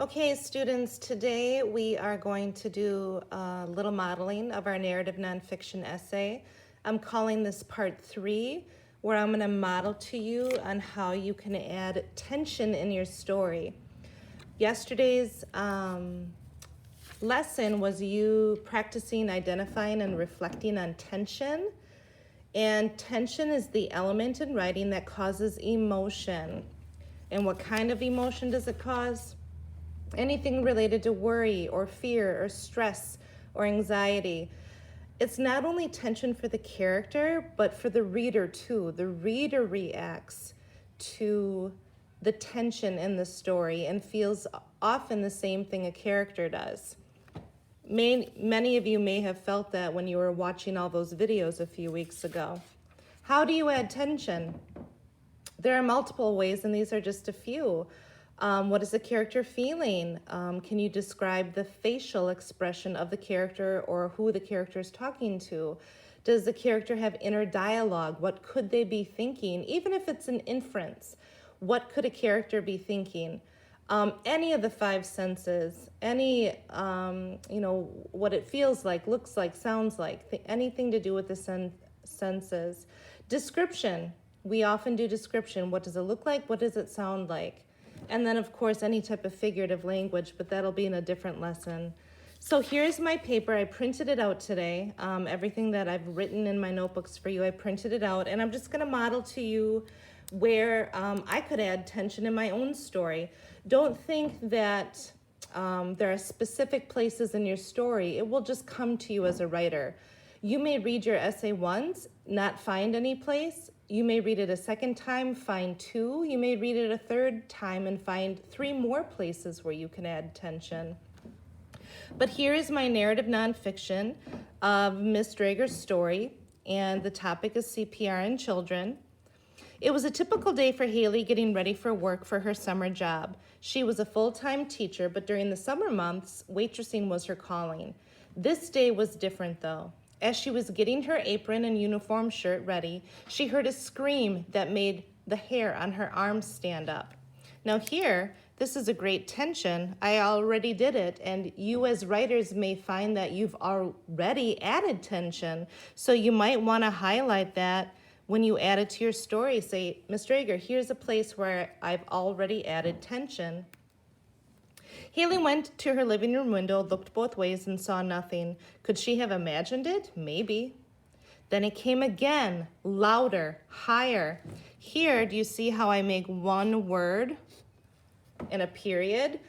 Okay, students, today we are going to do a little modeling of our narrative nonfiction essay. I'm calling this part 3, where I'm going to model to you on how you can add tension in your story. Yesterday's lesson was you practicing identifying and reflecting on tension. And tension is the element in writing that causes emotion. And what kind of emotion does it cause? Anything related to worry or fear or stress or anxiety. It's not only tension for the character, but for the reader too. The reader reacts to the tension in the story and feels often the same thing a character does. Many of you may have felt that when you were watching all those videos a few weeks ago. How do you add tension? There are multiple ways, and these are just a few. What is the character feeling? Can you describe the facial expression of the character or who the character is talking to? Does the character have inner dialogue? What could they be thinking? Even if it's an inference, what could a character be thinking? Any of the 5 senses, what it feels like, looks like, sounds like, anything to do with the senses. Description. We often do description. What does it look like? What does it sound like? And then, of course, any type of figurative language, but that'll be in a different lesson. So here's my paper. I printed it out today. Everything that I've written in my notebooks for you, I printed it out. And I'm just going to model to you where I could add tension in my own story. Don't think that there are specific places in your story. It will just come to you as a writer. You may read your essay once, not find any place. You may read it a second time, find 2. You may read it a third time and find 3 more places where you can add tension. But here is my narrative nonfiction of Miss Drager's story, and the topic is CPR in children. It was a typical day for Haley getting ready for work for her summer job. She was a full-time teacher, but during the summer months, waitressing was her calling. This day was different, though. As she was getting her apron and uniform shirt ready, she heard a scream that made the hair on her arms stand up. Now here, this is a great tension. I already did it, and you as writers may find that you've already added tension, so you might want to highlight that when you add it to your story. Say, Ms. Drager, here's a place where I've already added tension. Haley went to her living room window, looked both ways, and saw nothing. Could she have imagined it? Maybe. Then it came again, louder, higher. Here, do you see how I make one word in a period?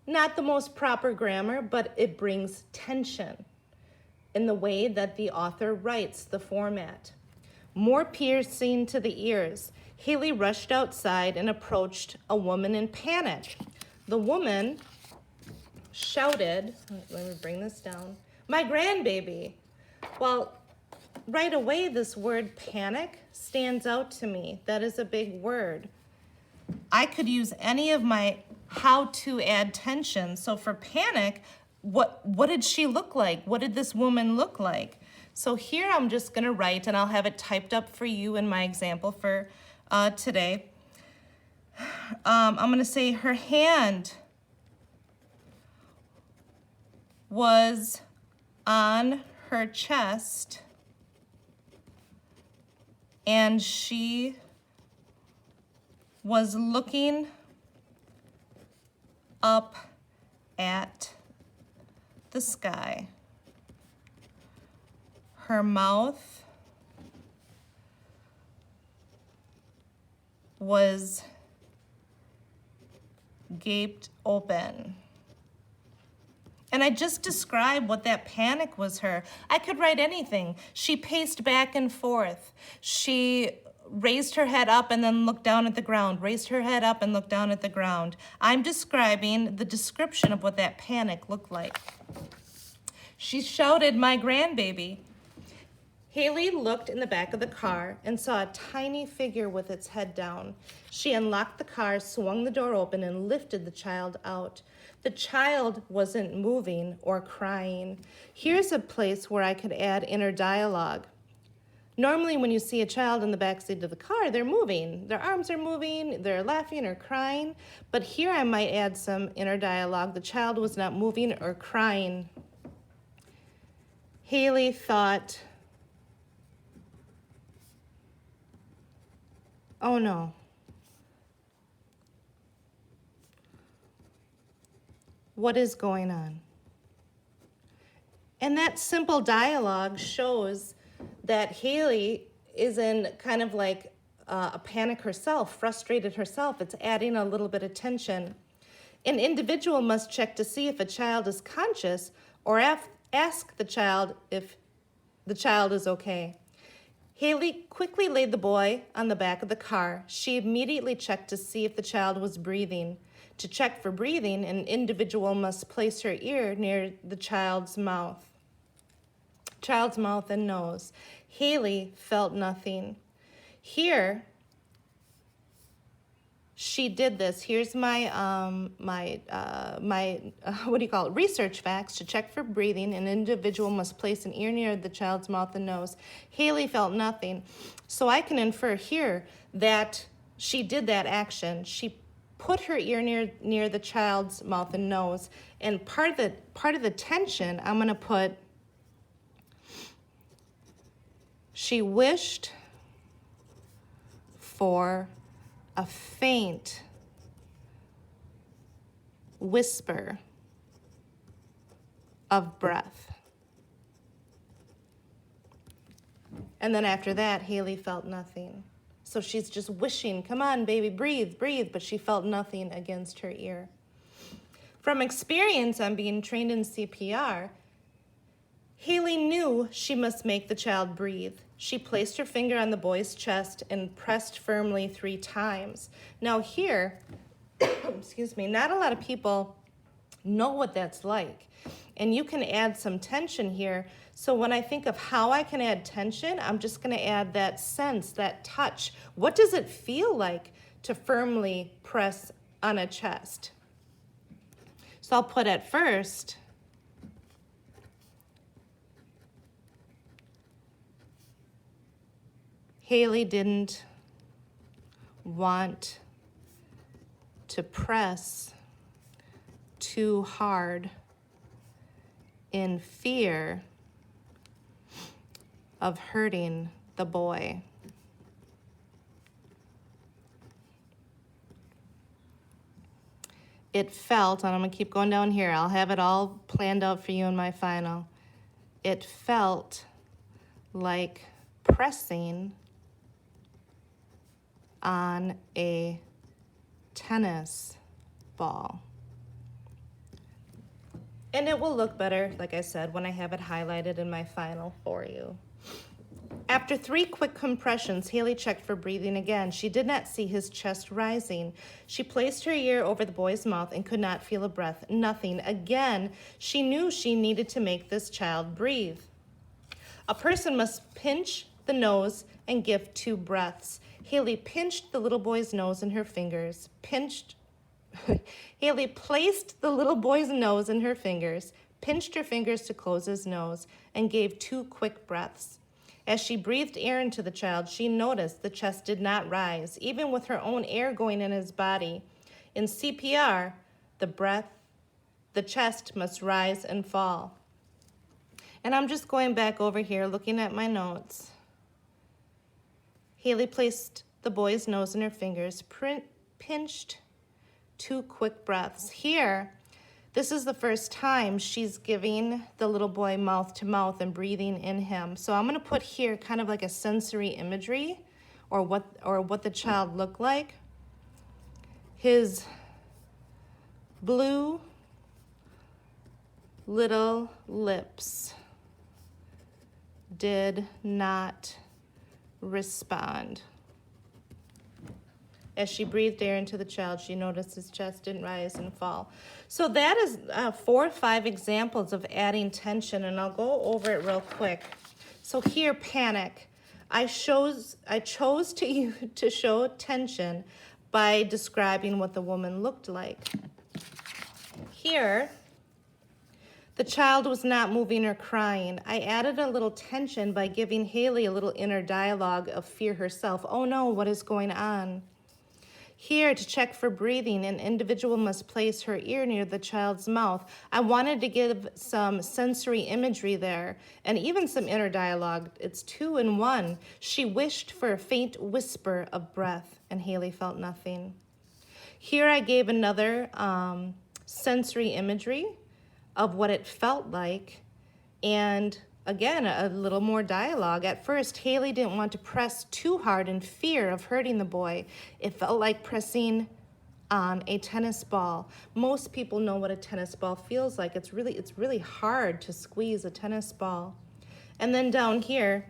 Not the most proper grammar, but it brings tension in the way that the author writes, the format. More piercing to the ears. Haley rushed outside and approached a woman in panic. The woman shouted, let me bring this down, "My grandbaby." Well, right away, this word panic stands out to me. That is a big word. I could use any of my how to add tension. So for panic, what did she look like? What did this woman look like? So here I'm just gonna write, and I'll have it typed up for you in my example for today. I'm gonna say her hand was on her chest and she was looking up at the sky. Her mouth was gaped open. And I just described what that panic was her. I could write anything. She paced back and forth. She raised her head up and then looked down at the ground, raised her head up and looked down at the ground. I'm describing the description of what that panic looked like. She shouted, "My grandbaby." Haley looked in the back of the car and saw a tiny figure with its head down. She unlocked the car, swung the door open, and lifted the child out. The child wasn't moving or crying. Here's a place where I could add inner dialogue. Normally when you see a child in the backseat of the car, they're moving. Their arms are moving, they're laughing or crying. But here I might add some inner dialogue. The child was not moving or crying. Haley thought, oh no. What is going on? And that simple dialogue shows that Haley is in kind of like a panic herself, frustrated herself. It's adding a little bit of tension. An individual must check to see if a child is conscious or ask the child if the child is okay. Haley quickly laid the boy on the back of the car. She immediately checked to see if the child was breathing. To check for breathing, an individual must place her ear near the child's mouth and nose. Haley felt nothing. Here, she did this. Here's my research facts. To check for breathing, an individual must place an ear near the child's mouth and nose. Haley felt nothing. So I can infer here that she did that action. She put her ear near the child's mouth and nose. And part of the tension, I'm going to put, she wished for a faint whisper of breath. And then after that, Haley felt nothing. So she's just wishing, come on, baby, breathe, breathe, but she felt nothing against her ear. From experience on being trained in CPR, Haley knew she must make the child breathe. She placed her finger on the boy's chest and pressed firmly 3 times. Now here, excuse me, not a lot of people know what that's like. And you can add some tension here. So when I think of how I can add tension, I'm just going to add that sense, that touch. What does it feel like to firmly press on a chest? So I'll put at first, Haley didn't want to press too hard in fear of hurting the boy. It felt, and I'm going to keep going down here, I'll have it all planned out for you in my final. It felt like pressing on a tennis ball. And it will look better, like I said, when I have it highlighted in my final for you. After 3 quick compressions, Haley checked for breathing again. She did not see his chest rising. She placed her ear over the boy's mouth and could not feel a breath. Nothing. Again, she knew she needed to make this child breathe. A person must pinch the nose and give 2 breaths. Haley pinched the little boy's nose in her fingers. Haley placed the little boy's nose in her fingers, pinched her fingers to close his nose, and gave 2 quick breaths. As she breathed air into the child, she noticed the chest did not rise, even with her own air going in his body. In CPR, the chest must rise and fall. And I'm just going back over here, looking at my notes. Haley placed the boy's nose in her fingers, pinched 2 quick breaths. Here, this is the first time she's giving the little boy mouth to mouth and breathing in him. So I'm going to put here kind of like a sensory imagery or what the child looked like. His blue little lips did not respond. As she breathed air into the child, she noticed his chest didn't rise and fall. So that is 4 or 5 examples of adding tension, and I'll go over it real quick. So here, panic. I chose to show tension by describing what the woman looked like. Here, The child was not moving or crying. I added a little tension by giving Haley a little inner dialogue of fear herself. Oh no, what is going on? Here, to check for breathing, an individual must place her ear near the child's mouth. I wanted to give some sensory imagery there and even some inner dialogue. It's 2 in 1. She wished for a faint whisper of breath, and Haley felt nothing. Here I gave another sensory imagery of what it felt like, and again, a little more dialogue. At first, Haley didn't want to press too hard in fear of hurting the boy. It felt like pressing on a tennis ball. Most people know what a tennis ball feels like. It's really hard to squeeze a tennis ball. And then down here,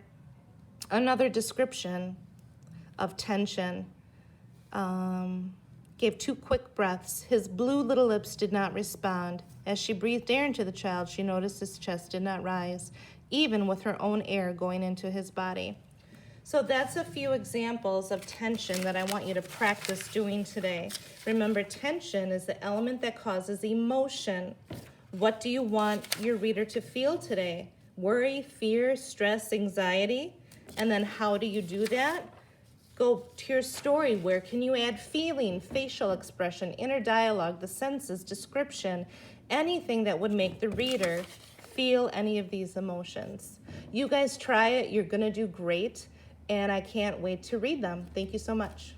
another description of tension. Gave 2 quick breaths. His blue little lips did not respond. As she breathed air into the child, she noticed his chest did not rise, even with her own air going into his body. So that's a few examples of tension that I want you to practice doing today. Remember, tension is the element that causes emotion. What do you want your reader to feel today? Worry, fear, stress, anxiety? And then how do you do that? Go to your story. Where can you add feeling, facial expression, inner dialogue, the senses, description, anything that would make the reader feel any of these emotions? You guys try it. You're going to do great, and I can't wait to read them. Thank you so much.